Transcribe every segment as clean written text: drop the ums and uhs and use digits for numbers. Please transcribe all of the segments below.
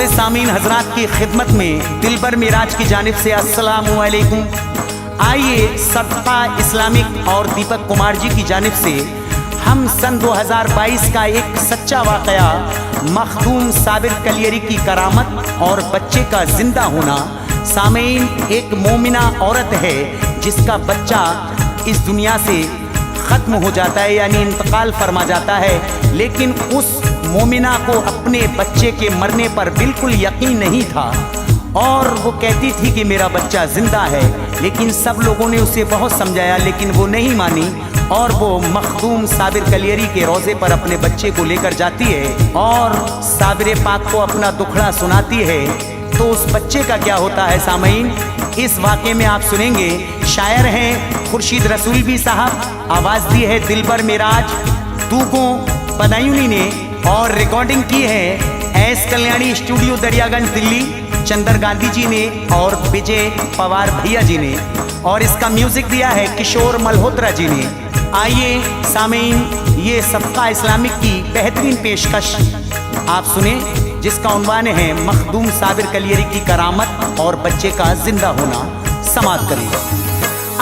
मोअज़्ज़िज़ सामीन हजरात की खिदमत में दिलबर मिराज की जानिब से अस्सलामु अलैकुम। आइए सदका इस्लामिक और दीपक कुमार जी की जानिब से हम सन 2022 का एक सच्चा वाक़या मखदूम साबिर कलियरी की करामत और बच्चे का जिंदा होना। सामीन, एक मोमिना औरत है जिसका बच्चा इस दुनिया से ख़त्म हो जाता है, यानी इंतकाल फरमा जाता है, लेकिन उस मोमिना को अपने बच्चे के मरने पर बिल्कुल यकीन नहीं था और वो कहती थी कि मेरा बच्चा जिंदा है। लेकिन सब लोगों ने उसे बहुत समझाया लेकिन वो नहीं मानी और वो मखदूम साबिर कलियरी के रोज़े पर अपने बच्चे को लेकर जाती है और साबिर पाक को अपना दुखड़ा सुनाती है। तो उस बच्चे का क्या होता है सामीन, इस वाक़े में आप सुनेंगे। शायर हैं खुर्शीद रसूलवी साहब, आवाज़ दी है दिलबर मिराज तूको बदायूनी ने और रिकॉर्डिंग की है एस कल्याणी स्टूडियो दरियागंज दिल्ली चंदर गांधी जी ने और विजय पवार भैया जी ने, और इसका म्यूजिक दिया है किशोर मल्होत्रा जी ने। आइए सामीन, ये सदका इस्लामिक की बेहतरीन पेशकश आप सुने जिसका उन्वान है मखदूम साबिर कलियरी की करामत और बच्चे का जिंदा होना। समाप्त करें।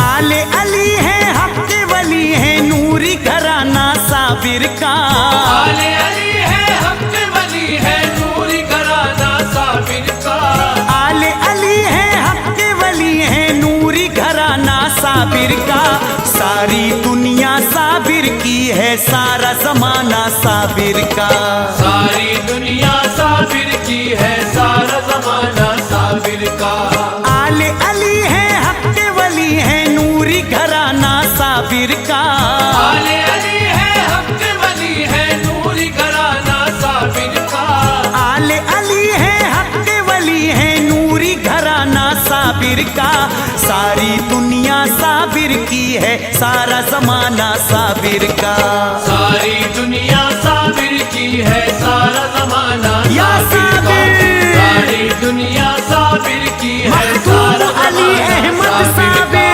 आले अली है हक के वली है नूरी घराना साबिर का, आले अली है हक के वली है नूरी घराना साबिर का, आले अली है हक के वली है नूरी घराना साबिर का। सारी दुनिया साबिर की है सारा जमाना साबिर का, सारी दुनिया साबिर की है सारा जमाना साबिर का। आले अली है हक के वली है नूरी घराना साबिर का, आले अली है हक के वली है नूरी घराना साबिर का, आले अली है हक के वली है नूरी घराना साबिर का। सारी दुनिया साबिर की है सारा जमाना साबिर का, सारी दुनिया साबिर की है सारा जमाना या साबिर का, साबिर। सारी दुनिया साबिर की है सारा मखदूम अली जमाना अहमद साबिर का।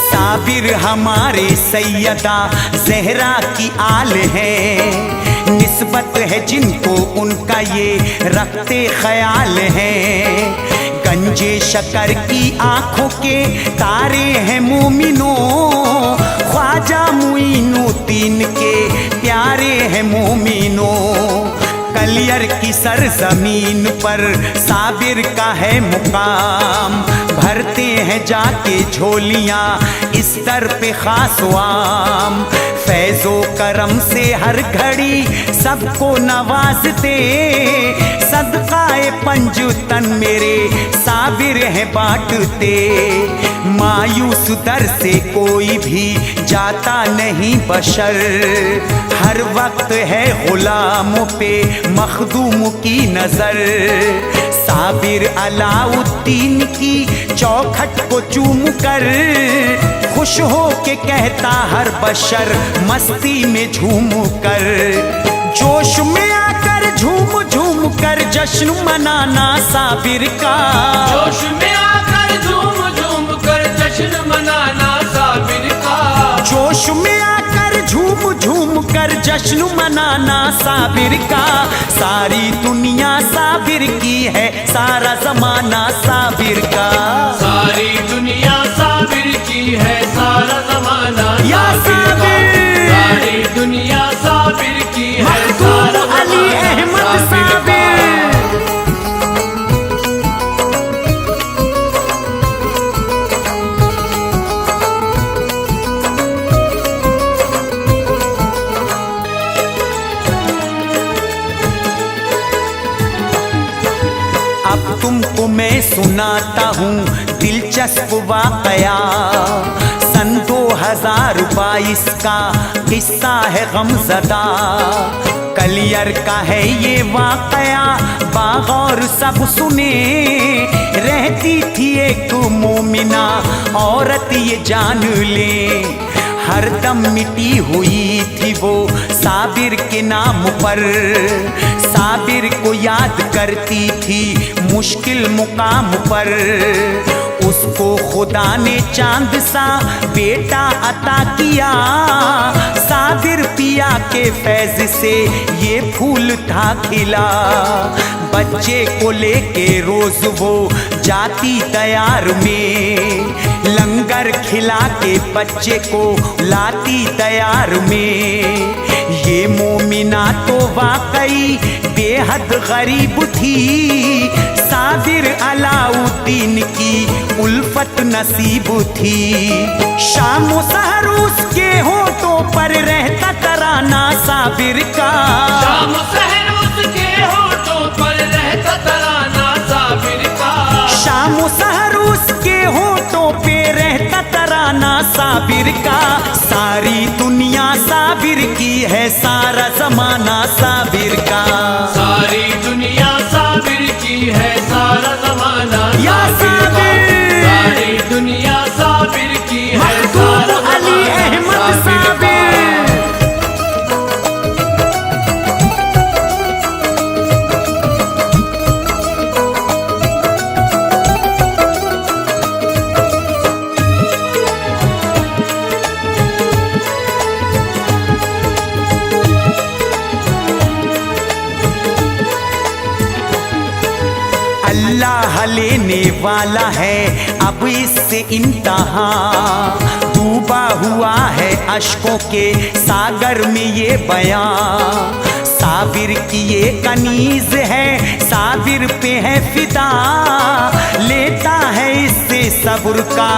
साबिर हमारे सैयदा जहरा की आल है, निस्बत है जिनको उनका ये रखते ख्याल है। गंजे शकर की आंखों के तारे हैं मोमिनो, ख्वाजा मुइनुद्दीन के प्यारे हैं मोमिनो। कलियर की सरजमीन पर साबिर का है मुकाम, भरते हैं जाके झोलियां इस दर पे खास आम। फैज़ो करम से हर घड़ी सबको नवाजते, सदकाए पंजुतन मेरे साबिर है बांटते। मायूस दर से कोई भी जाता नहीं बशर, हर वक्त है गुलामों पे मखदूम की नजर। साबिर अलाउद्दीन की चौखट को चूम कर खुश हो के कहता हर बशर मस्ती में झूम कर। जोश में आकर झूम झूम कर जश्न मनाना साबिर का, जोश में आकर झूम झूम कर जश्न मनाना साबिर का, जोश में आकर झूम झूम कर जश्न मनाना साबिर का। सारी दुनिया साबिर की है सारा जमाना साबिर का, सारी दुनिया साबिर की है सारा जमाना या साबिर का, साबिर। सारी दुनिया साबिर की है सारा मखदूम अली जमाना अहमद साबिर का। अब तुमको मैं सुनाता हूँ दिलचस्प वाकया, सन 2022 का किस्सा है गमज़दा। कलियर का है ये वाकया बागौर सब सुने, रहती थी एक मोमिना औरत ये जान ले। हरदम मिटी हुई थी वो साबिर के नाम पर। साबिर को याद करती थी मुश्किल मुकाम पर। उसको खुदा ने चांद सा बेटा अता किया। साबिर पिया के फैज से ये फूल था खिला। बच्चे को लेके रोज वो जाती तैयार में। लंगर खिला के बच्चे को लाती तैयार में। ये मोमिना तो वाकई बेहद गरीब थी। साबिर अलाउद्दीन की उल्फत नसीब थी। शामो सहर उसके होठों पर रहता तराना साबिर का। शामो सहर उसके होठों पर रहता तराना साबिर का। शामो सहर उसके होठों पे रहता तराना साबिर का। सारी दुनिया साबिर की है, सारा जमाना साबिर का। सारी दुनिया साबिर की है, सारा जमाना या साबिर। सारी दुनिया साबिर की है, सारा अली अहमद साबिर। अल्लाह लेने वाला है अब इससे इम्तहा। डूबा हुआ है अश्कों के सागर में ये बयां। साबिर की ये कनीज है, साबिर पे है फिदा। लेता है इससे सब्र का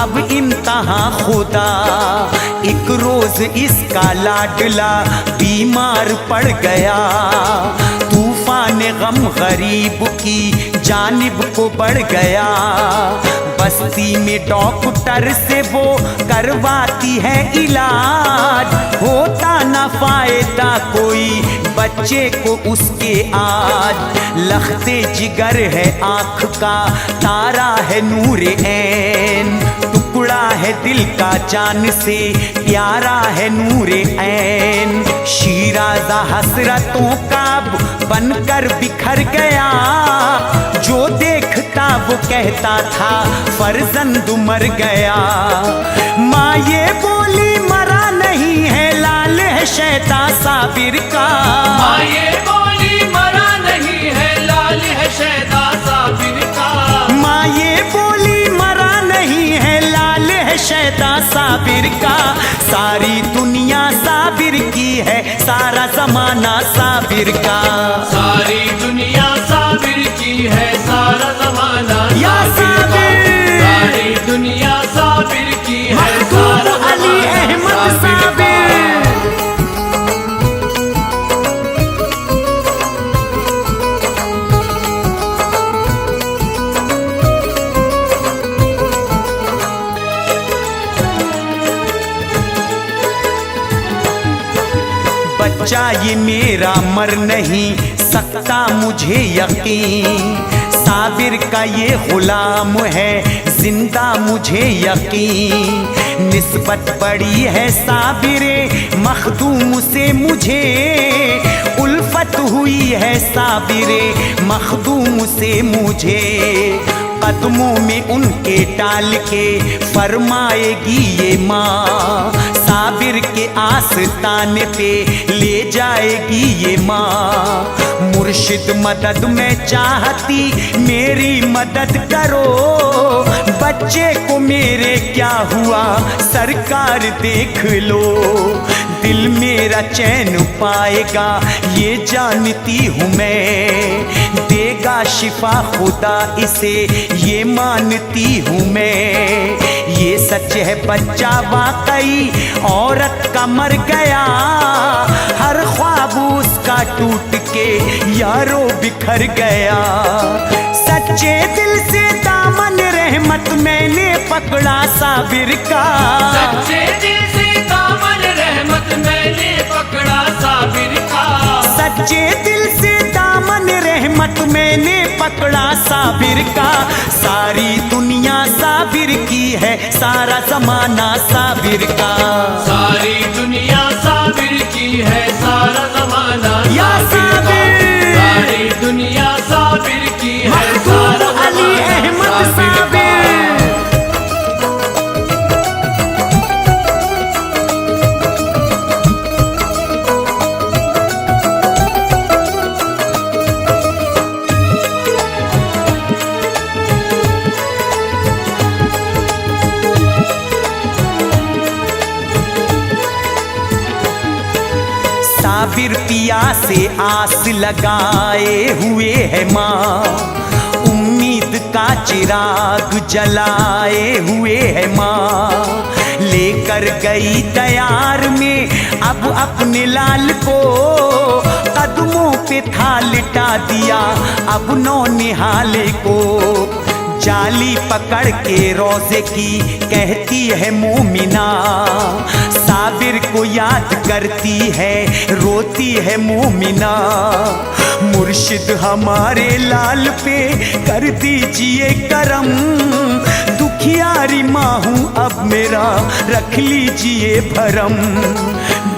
अब इम्तहा खुदा। एक रोज इसका लाडला बीमार पड़ गया। तूफान गम गरीब की जानिब को बढ़ गया। बस्ती में डॉक्टर से वो करवाती है इलाज। होता ना फायदा कोई बच्चे को उसके आज। लखते जिगर है आँख का, तारा है नूरे ऐन। टुकड़ा है दिल का जान से, प्यारा है नूरे ऐन। शीराज़ा हसरतों का बनकर बिखर गया। जो देखता वो कहता था फर्जंद मर गया। माँ ये बोली मरा नहीं है, लाल है शैता साबिर का। माँ ये बोली मरा नहीं है, लाल है शैता साबिर का। माँ ये बोली मरा नहीं है, लाल है शैता साबिर का। सारी दुनिया साबिर की है, सारा जमाना साबिर का। सारी दुनिया साबिर की है, सारा जमाना या साबिर। सारी दुनिया साबिर की है, सारा अली अहमद साबिर। बच्चा ये मेरा मर नहीं सकता मुझे यकीन। साबिर का ये गुलाम है जिंदा मुझे यकीन। निस्बत बड़ी है साबिरे मखदूम से मुझे। उल्फत हुई है साबिरे मखदूम से मुझे। कदमों में उनके डाल के फरमाएगी ये माँ। साबिर के आस्ताने पे ले जाएगी ये माँ। मुर्शिद मदद में चाहती मेरी मदद करो। बच्चे को मेरे क्या हुआ सरकार देख लो। दिल मेरा चैन पाएगा ये जानती हूँ मैं। देगा शिफा खुदा इसे ये मानती हूँ मैं। ये सच है बच्चा वाकई औरत का मर गया। हर ख्वाब उसका टूट के यारो बिखर गया। सच्चे दिल से दामन रहमत मैंने पकड़ा साबिर का। सच्चे दिल से दामन रहमत मैंने पकड़ा साबिर का। सच्चे दिल से दामन रहमत मैंने पकड़ा साबिर का। सारी दुनिया साबिर साबिर की है, सारा जमाना साबिर का। सारी दुनिया साबिर की है, सारा जमाना या साबिर, सारी दुनिया साबिर की है, मखदूम अली अहमद साबिर। साबिर पिया से आस लगाए हुए है माँ, उम्मीद का चिराग जलाए हुए है माँ। लेकर गई तैयार में अब अपने लाल को, कदमों पे था लिटा दिया अब नौनिहाले को। जाली पकड़ के रोजे की कहती है मोमिना, साबिर को याद करती है रोती है मोमिना। मुर्शिद हमारे लाल पे कर दीजिए करम, दुखियारी माँ हूँ अब मेरा रख लीजिए भरम।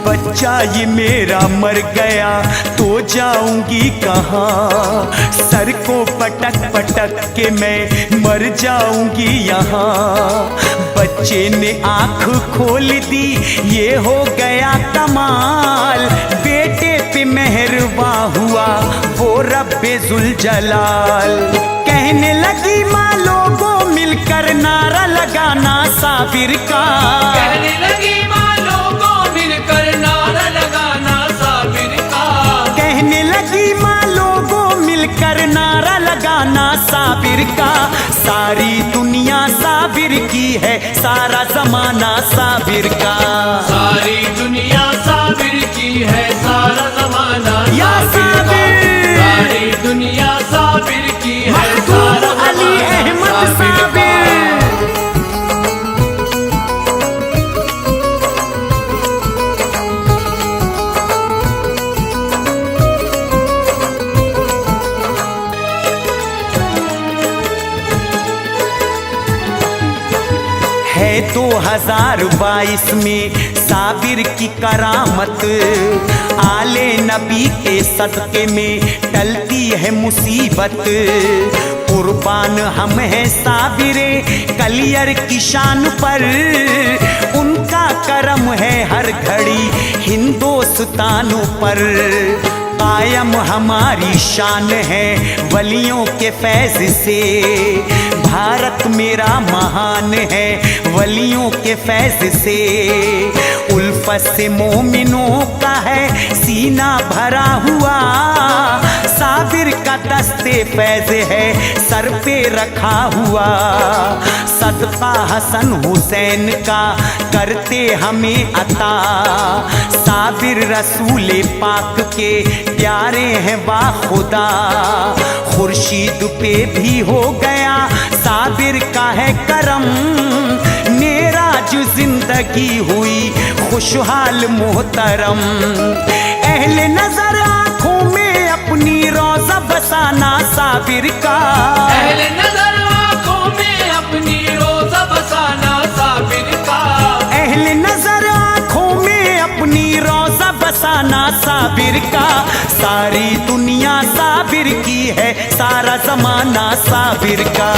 बच्चा ये मेरा मर गया तो जाऊंगी कहाँ, सर को पटक पटक के मैं मर जाऊंगी यहाँ। बच्चे ने आंख खोल दी ये हो गया कमाल, बेटे पे मेहरबा हुआ वो रब्बे जुल जलाल। कहने लगी माँ लोगों मिलकर नारा लगाना साबिर का, कहने लगी माँ लोगों मिलकर नारा लगाना साबिर का। कहने लगी माँ लोगों मिलकर नारा लगाना साबिर का। सारी दुनिया साबिर की है, सारा जमाना साबिर का। सारी दुनिया साबिर की है, सारा जमाना या साबिर, सारी दुनिया साबिर की है, सारा मखदूम अली जमाना अहमद साबिर। है 2022 में साबिर की करामत, आले नबी के सदके में टलती है मुसीबत। कुर्बान हम हैं साबिरे कलियर की शान पर, उनका करम है हर घड़ी हिंदुस्तानों पर। कायम हमारी शान है वलियों के फैज से, भारत मेरा महान है वलियों के फैज से। उल्फत से मोमिनों का है सीना भरा हुआ, साबिर का दस्ते फैज है सर पे रखा हुआ। सदका हसन हुसैन का करते हमें अता, साबिर रसूल पाक के प्यारे हैं बाखुदा। खुर्शीद पे भी हो गया साबिर का है करम, मेरा जो जिंदगी हुई खुशहाल मोहतरम। अहले नजर आंखों में अपनी रोजा बसाना साबिर का, अहले नजर आंखों में अपनी रोजा बसाना साबिर का। अहले नजर आंखों में अपनी रोजा बसाना साबिर का। सारी दुनिया साबिर की है, सारा जमाना साबिर का।